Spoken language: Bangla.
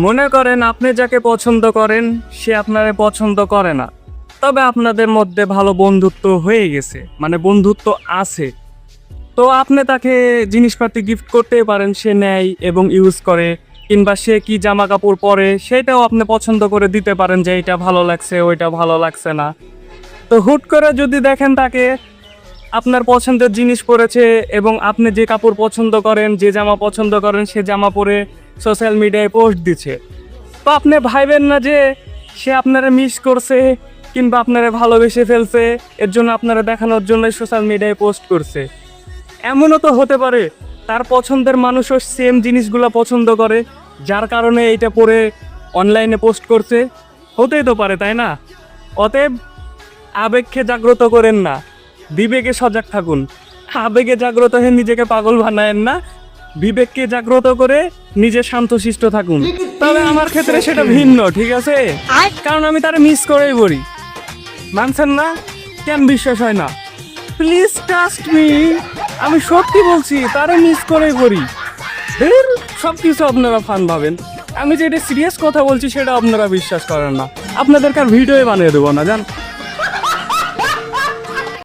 মনে করেন আপনি যাকে পছন্দ করেন সে আপনারে পছন্দ করে না, তবে আপনাদের মধ্যে ভালো বন্ধুত্ব হয়ে গেছে, মানে বন্ধুত্ব আছে। তো আপনি তাকে জিনিসপাতি গিফট করতেই পারেন, সে নেয় এবং ইউজ করে, কিংবা সে কি জামা কাপড় পরে সেটাও আপনি পছন্দ করে দিতে পারেন যে এটা ভালো লাগছে ওইটা ভালো লাগছে না। তো হুট করে যদি দেখেন তাকে আপনার পছন্দের জিনিস পরেছে এবং আপনি যে কাপড় পছন্দ করেন, যে জামা পছন্দ করেন, সে জামা পরে সোশ্যাল মিডিয়ায় পোস্ট দিচ্ছে, তো আপনি ভাইবেন না যে সে আপনারা মিস করছে কিংবা আপনারা ভালোবেসে ফেলছে, এর জন্য আপনারা দেখানোর জন্য সোশ্যাল মিডিয়ায় পোস্ট করছে। এমনও তো হতে পারে তার পছন্দের মানুষও সেম জিনিসগুলো পছন্দ করে, যার কারণে এইটা পরে অনলাইনে পোস্ট করছে। হতেই তো পারে, তাই না? অতএব আবেগকে জাগ্রত করেন না, বিবেকে সজাগ থাকুন। আবেগে জাগ্রত হয়ে নিজেকে পাগল বানায়েন না, বিবেককে জাগ্রত করে নিজে শান্তশিষ্ট থাকুন। তবে আমার ক্ষেত্রে সেটা ভিন্ন, ঠিক আছে? কারণ আমি তারা মিস করেই পড়ি। মানছেন না? কেন বিশ্বাস হয় না? প্লিজ ট্রাস্ট মি, আমি সত্যি বলছি, তারা মিস করেই পড়ি। সব কিছু আপনারা ফান ভাবেন, আমি যেটা সিরিয়াস কথা বলছি সেটা আপনারা বিশ্বাস করেন না। আপনাদেরকে আর ভিডিওই বানিয়ে দেবো না, জান।